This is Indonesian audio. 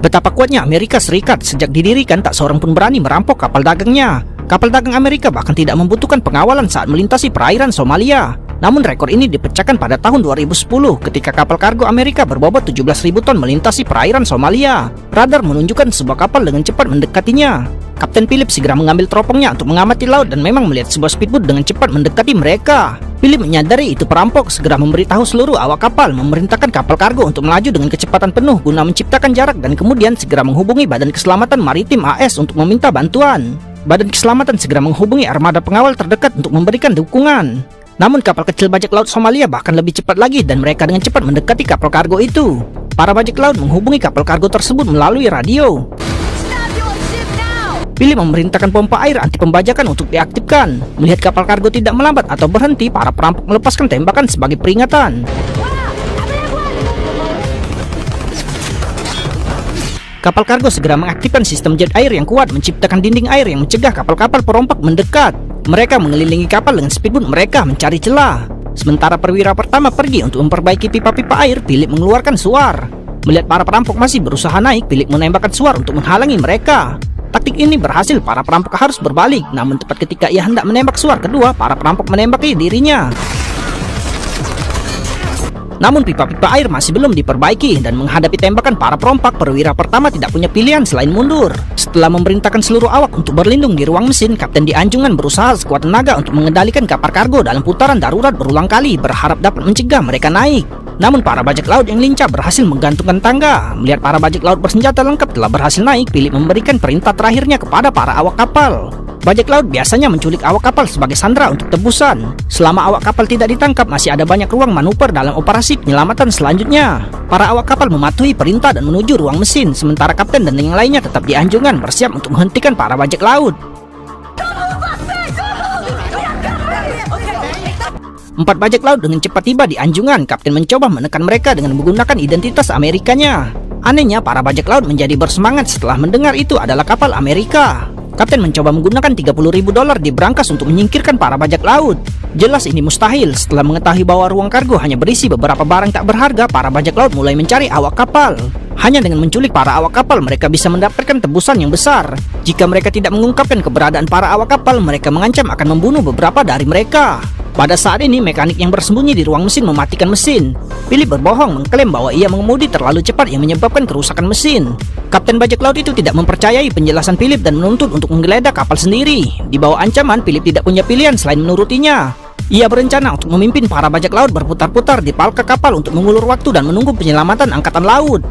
Betapa kuatnya Amerika Serikat, sejak didirikan tak seorang pun berani merampok kapal dagangnya. Kapal dagang Amerika bahkan tidak membutuhkan pengawalan saat melintasi perairan Somalia. Namun rekor ini dipecahkan pada tahun 2010 ketika kapal kargo Amerika berbobot 17.000 ton melintasi perairan Somalia. Radar menunjukkan sebuah kapal dengan cepat mendekatinya. Kapten Philip segera mengambil teropongnya untuk mengamati laut dan memang melihat sebuah speedboat dengan cepat mendekati mereka. Philip menyadari itu perampok, segera memberitahu seluruh awak kapal, memerintahkan kapal kargo untuk melaju dengan kecepatan penuh guna menciptakan jarak dan kemudian segera menghubungi Badan Keselamatan Maritim AS untuk meminta bantuan. Badan Keselamatan segera menghubungi armada pengawal terdekat untuk memberikan dukungan. Namun kapal kecil bajak laut Somalia bahkan lebih cepat lagi dan mereka dengan cepat mendekati kapal kargo itu. Para bajak laut menghubungi kapal kargo tersebut melalui radio. Philip memerintahkan pompa air anti pembajakan untuk diaktifkan. Melihat kapal kargo tidak melambat atau berhenti, para perampok melepaskan tembakan sebagai peringatan. Kapal kargo segera mengaktifkan sistem jet air yang kuat, menciptakan dinding air yang mencegah kapal-kapal perompak mendekat. Mereka mengelilingi kapal dengan speedboat mereka mencari celah. Sementara perwira pertama pergi untuk memperbaiki pipa-pipa air, Philip mengeluarkan suar. Melihat para perampok masih berusaha naik, Philip menembakkan suar untuk menghalangi mereka. Taktik ini berhasil, para perampok harus berbalik. Namun tepat ketika ia hendak menembak suar kedua, para perampok menembaki dirinya. Namun pipa-pipa air masih belum diperbaiki dan menghadapi tembakan para perompak, perwira pertama tidak punya pilihan selain mundur. Setelah memerintahkan seluruh awak untuk berlindung di ruang mesin, Kapten di Anjungan berusaha sekuat tenaga untuk mengendalikan kapal kargo dalam putaran darurat berulang kali, berharap dapat mencegah mereka naik. Namun para bajak laut yang lincah berhasil menggantungkan tangga. Melihat para bajak laut bersenjata lengkap telah berhasil naik, Philip memberikan perintah terakhirnya kepada para awak kapal. Bajak laut biasanya menculik awak kapal sebagai sandera untuk tebusan. Selama awak kapal tidak ditangkap, masih ada banyak ruang manuver dalam operasi penyelamatan selanjutnya. Para awak kapal mematuhi perintah dan menuju ruang mesin, sementara kapten dan yang lainnya tetap di Anjungan bersiap untuk menghentikan para bajak laut. 4 bajak laut dengan cepat tiba di Anjungan. Kapten mencoba menekan mereka dengan menggunakan identitas Amerikanya. Anehnya, para bajak laut menjadi bersemangat setelah mendengar itu adalah kapal Amerika. Kapten mencoba menggunakan $30.000 di brankas untuk menyingkirkan para bajak laut. Jelas ini mustahil. Setelah mengetahui bahwa ruang kargo hanya berisi beberapa barang tak berharga, para bajak laut mulai mencari awak kapal. Hanya dengan menculik para awak kapal, mereka bisa mendapatkan tebusan yang besar. Jika mereka tidak mengungkapkan keberadaan para awak kapal, mereka mengancam akan membunuh beberapa dari mereka. Pada saat ini, mekanik yang bersembunyi di ruang mesin mematikan mesin. Philip berbohong mengklaim bahwa ia mengemudi terlalu cepat yang menyebabkan kerusakan mesin. Kapten bajak laut itu tidak mempercayai penjelasan Philip dan menuntut untuk menggeledah kapal sendiri. Di bawah ancaman, Philip tidak punya pilihan selain menurutinya. Ia berencana untuk memimpin para bajak laut berputar-putar di palka kapal untuk mengulur waktu dan menunggu penyelamatan angkatan laut.